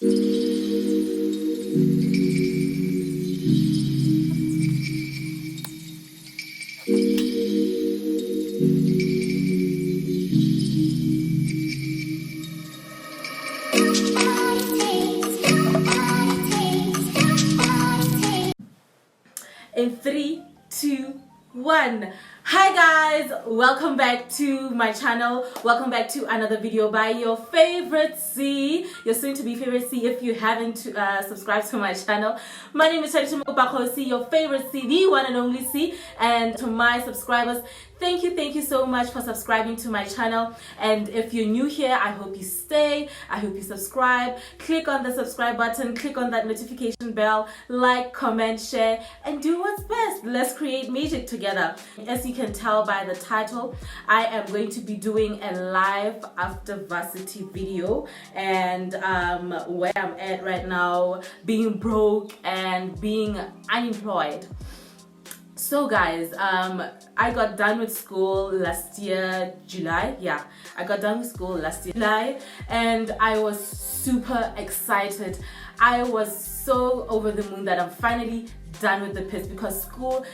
In 3, 2, 1. Hi guys, welcome back to my channel. Welcome back to another video by your favorite C, your soon to be favorite C if you haven't subscribed to my channel. My name is C, your favorite C, the one and only C. And to my subscribers, thank you so much for subscribing to my channel. And if you're new here, I hope you stay, I hope you subscribe. Click on the subscribe button, click on that notification bell, like, comment, share, and do what's best. Let's create magic together. As you can tell by the title, I am going to be doing a live after varsity video, and where I'm at right now, being broke and being unemployed. So guys, I got done with school last year, July. Yeah, I got done with school last year, July, and I was super excited. I was so over the moon that I'm finally done with the pits, because school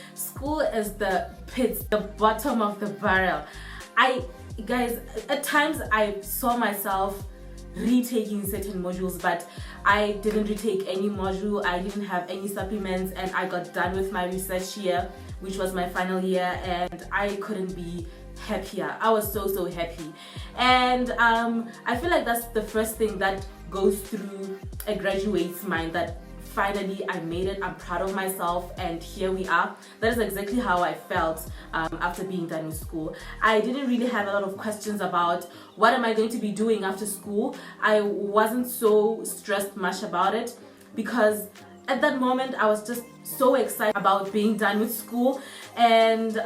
is the pits, the bottom of the barrel. Guys, at times I saw myself retaking certain modules, but I didn't retake any module. I didn't have any supplements, and I got done with my research year, which was my final year, and I couldn't be happier. I was so happy. And I feel like that's the first thing that goes through a graduate's mind, that finally I made it, I'm proud of myself, and here we are. That is exactly how I felt after being done with school. I didn't really have a lot of questions about what am I going to be doing after school. I wasn't so stressed much about it, because at that moment I was just so excited about being done with school. And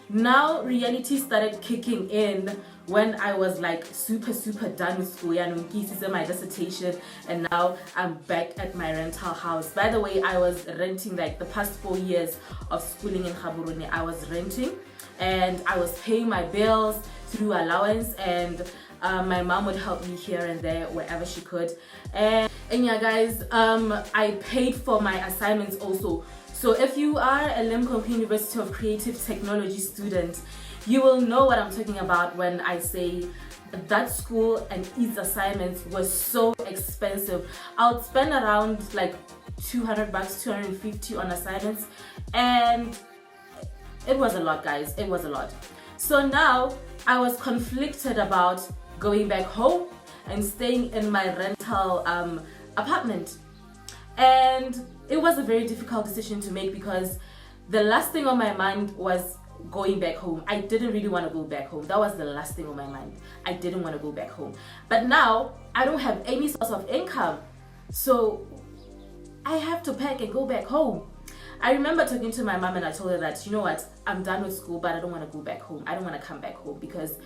now reality started kicking in when I was like super done with school. Yeah, my dissertation, and now I'm back at my rental house. By the way, I was renting like the past 4 years of schooling in Gaborone. I was renting, and I was paying my bills through allowance, and my mom would help me here and there wherever she could. And yeah guys, I paid for my assignments also. So if you are a Limpopo University of Creative Technology student, you will know what I'm talking about when I say that school and its assignments was so expensive. I'll spend around like 200 bucks, 250 on assignments, and it was a lot, guys. It was a lot. So now I was conflicted about going back home and staying in my rental apartment. And it was a very difficult decision to make, because the last thing on my mind was going back home. I didn't really want to go back home. That was the last thing on my mind. I didn't want to go back home. But now I don't have any source of income, so I have to pack and go back home. I remember talking to my mom, and I told her that, you know what, I'm done with school, but I don't want to go back home. I don't want to come back home, because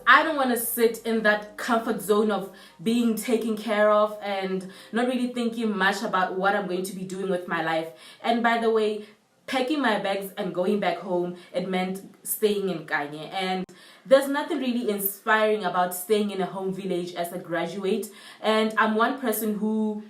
I don't want to sit in that comfort zone of being taken care of and not really thinking much about what I'm going to be doing with my life. And by the way, packing my bags and going back home, it meant staying in Kanye. And there's nothing really inspiring about staying in a home village as a graduate. And I'm one person who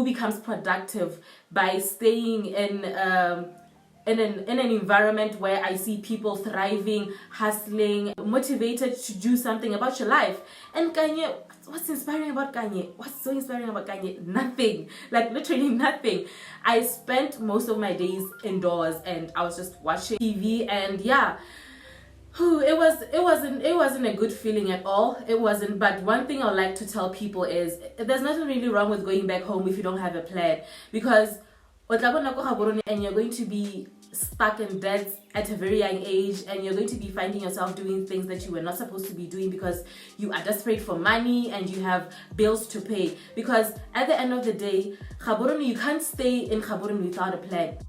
becomes productive by staying in an environment where I see people thriving, hustling, motivated to do something about your life. And Kanye, what's inspiring about Kanye? What's so inspiring about Kanye? Nothing. Like literally nothing. I spent most of my days indoors, and I was just watching TV, and yeah, it wasn't a good feeling at all. It wasn't. But one thing I like to tell people is there's nothing really wrong with going back home if you don't have a plan, because and you're going to be stuck in debt at a very young age, and you're going to be finding yourself doing things that you were not supposed to be doing because you are desperate for money and you have bills to pay. Because at the end of the day, you can't stay in Gaborone without a plan.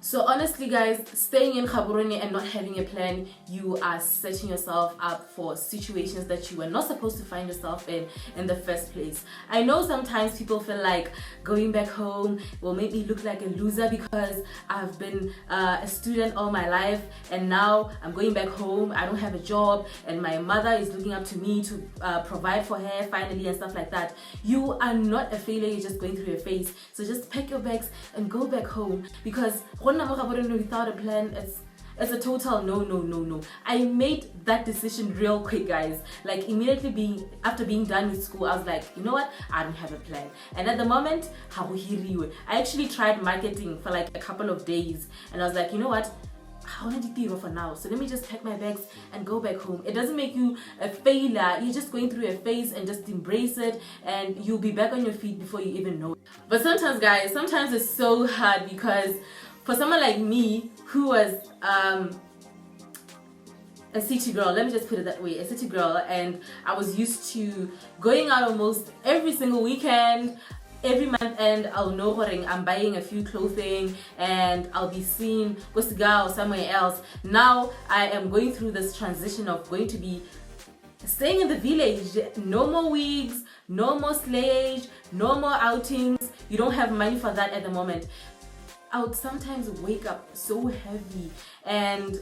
So honestly guys, staying in Gaborone and not having a plan, you are setting yourself up for situations that you were not supposed to find yourself in the first place. I know sometimes people feel like going back home will make me look like a loser because I've been a student all my life and now I'm going back home, I don't have a job and my mother is looking up to me to provide for her finally and stuff like that. You are not a failure, you're just going through a phase. So just pack your bags and go back home, because without a plan, it's a total no. I made that decision real quick, guys. Like immediately after being done with school, I was like, you know what, I don't have a plan. And at the moment, I actually tried marketing for like a couple of days and I was like, you know what, I want to do for now, so let me just pack my bags and go back home. It doesn't make you a failure, you're just going through a phase and just embrace it and you'll be back on your feet before you even know it. But sometimes guys, it's so hard, because for someone like me who was a city girl, let me just put it that way, a city girl, and I was used to going out almost every single weekend, every month, and I'll know what I'm buying a few clothing and I'll be seen with girl or somewhere else. Now I am going through this transition of going to be staying in the village. No more wigs, no more slayage, no more outings. You don't have money for that at the moment. I would sometimes wake up so heavy and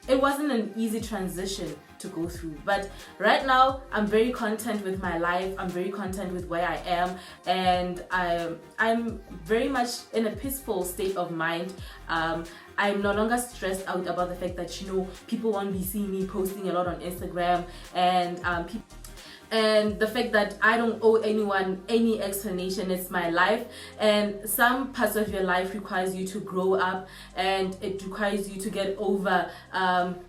it wasn't an easy transition to go through, but right now I'm very content with my life. I'm very content with where I am, and I'm very much in a peaceful state of mind. I'm no longer stressed out about the fact that people won't be seeing me posting a lot on Instagram, and the fact that I don't owe anyone any explanation. It's my life, and some parts of your life requires you to grow up, and it requires you to get over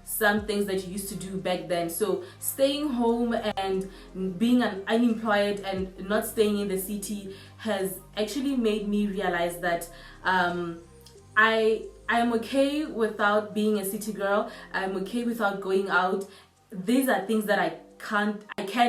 some things that you used to do back then. So staying home and being unemployed and not staying in the city has actually made me realize that I am okay without being a city girl. I'm okay without going out. These are things that I can't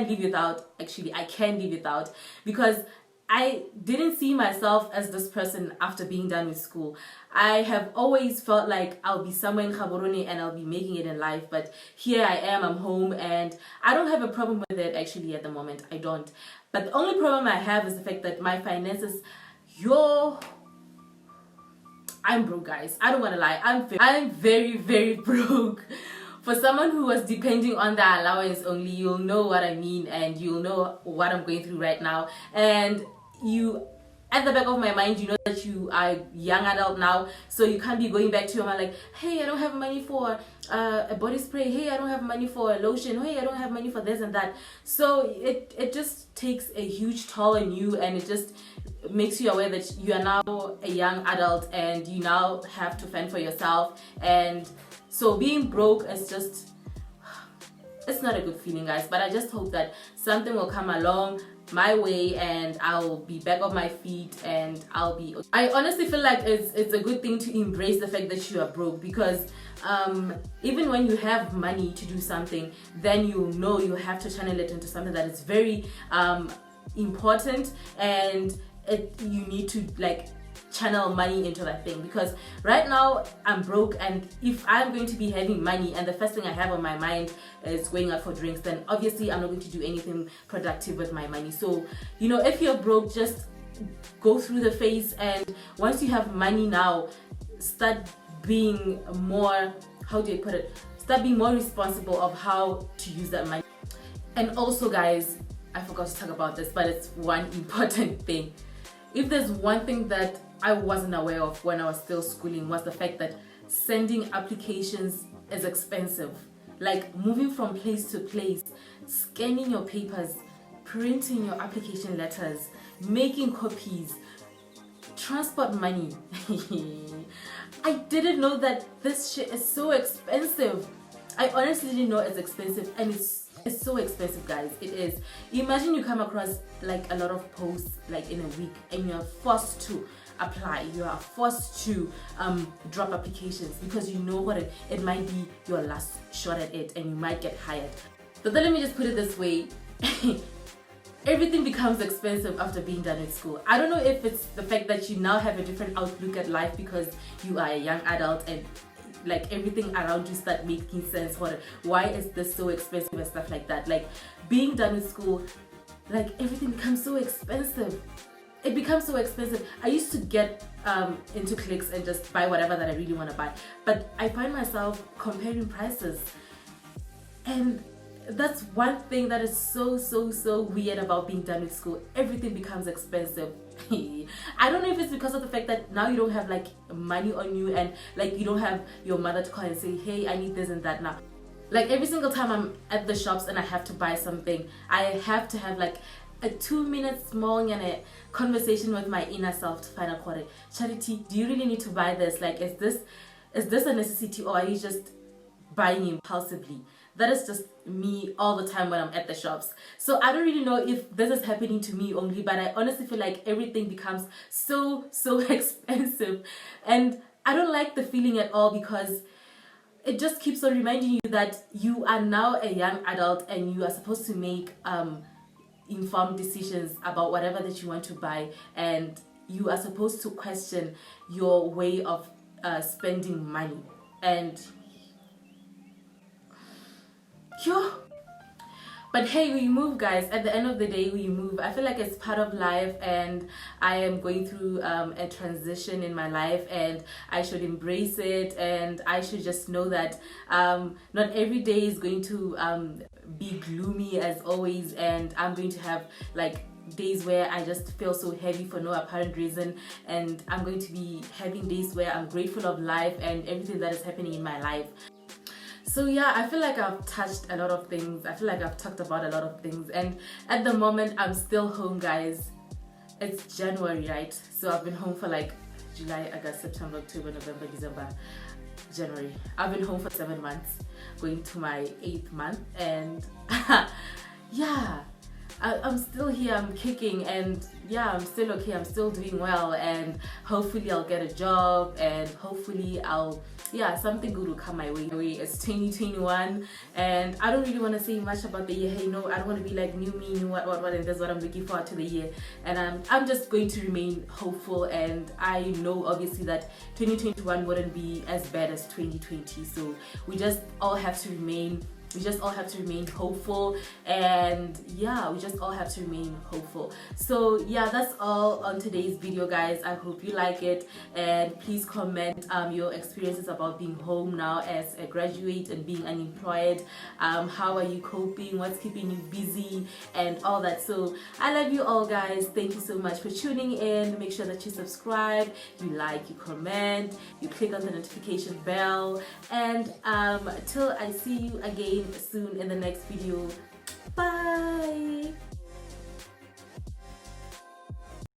live without. Actually, I can live without, because I didn't see myself as this person after being done with school. I have always felt like I'll be somewhere in Gaborone and I'll be making it in life, but here I am, I'm home, and I don't have a problem with it actually at the moment. I don't. But the only problem I have is the fact that my finances, I'm broke, guys. I don't want to lie. I'm very, very broke. For someone who was depending on the allowance only, you'll know what I mean, and you'll know what I'm going through right now. And at the back of my mind, you know that you are a young adult now, so you can't be going back to your mom like, hey, I don't have money for a body spray, hey, I don't have money for a lotion, hey, I don't have money for this and that. So it just takes a huge toll on you, and it just makes you aware that you are now a young adult and you now have to fend for yourself. And so being broke is just, it's not a good feeling, guys. But I just hope that something will come along my way and I'll be back on my feet and I'll be okay. I honestly feel like it's a good thing to embrace the fact that you are broke, because even when you have money to do something, then you know you have to channel it into something that is very important, and you need to like channel money into that thing. Because right now I'm broke, and if I'm going to be having money and the first thing I have on my mind is going out for drinks, then obviously I'm not going to do anything productive with my money. So if you're broke, just go through the phase, and once you have money now, start being more, start being more responsible of how to use that money. And also, guys, I forgot to talk about this, but it's one important thing. If there's one thing that I wasn't aware of when I was still schooling, was the fact that sending applications is expensive. Like moving from place to place, scanning your papers, printing your application letters, making copies, transport money. I didn't know that this shit is so expensive. I honestly didn't know it's expensive, and it's so expensive, guys. It is. Imagine you come across like a lot of posts like in a week, and you're forced to apply. You are forced to drop applications, because you know what, it might be your last shot at it and you might get hired. But then let me just put it this way. everything becomes expensive after being done with school. I don't know if it's the fact that you now have a different outlook at life because you are a young adult and like everything around you start making sense. Why is this so expensive and stuff like that. Like being done with school, like everything becomes so expensive. It becomes so expensive. I used to get into clicks and just buy whatever that I really want to buy, but I find myself comparing prices, and that's one thing that is so weird about being done with school. Everything becomes expensive. I don't know if it's because of the fact that now you don't have like money on you, and like you don't have your mother to call and say, hey, I need this and that now. Like every single time I'm at the shops and I have to buy something, I have to have like a 2-minute small conversation with my inner self to find out, Charity, do you really need to buy this? Like, is this a necessity, or are you just buying impulsively? That is just me all the time when I'm at the shops. So I don't really know if this is happening to me only, but I honestly feel like everything becomes so expensive, and I don't like the feeling at all, because it just keeps on reminding you that you are now a young adult and you are supposed to make informed decisions about whatever that you want to buy, and you are supposed to question your way of spending money. And but hey, we move, guys. At the end of the day, we move. I feel like it's part of life, and I am going through a transition in my life, and I should embrace it, and I should just know that not every day is going to be gloomy as always, and I'm going to have like days where I just feel so heavy for no apparent reason, and I'm going to be having days where I'm grateful of life and everything that is happening in my life. So yeah, I feel like I've touched a lot of things. I feel like I've talked about a lot of things, and at the moment I'm still home, guys. It's January, right? So I've been home for like July, August, September, October, November, December, January. I've been home for 7 months, going to my 8th month, and yeah, I'm still here, I'm kicking, and yeah, I'm still okay, I'm still doing well, and hopefully I'll get a job, and hopefully something good will come my way. It's 2021, and I don't really want to say much about the year. Hey, no, I don't want to be like new me, new what, and that's what I'm looking forward to the year. And I'm just going to remain hopeful, and I know obviously that 2021 wouldn't be as bad as 2020. So we just all have to remain hopeful, and yeah, we just all have to remain hopeful. So yeah, that's all on today's video, guys. I hope you like it, and please comment your experiences about being home now as a graduate and being unemployed. How are you coping? What's keeping you busy and all that? So I love you all, guys. Thank you so much for tuning in. Make sure that you subscribe, you like, you comment, you click on the notification bell, and till I see you again soon in the next video. Bye.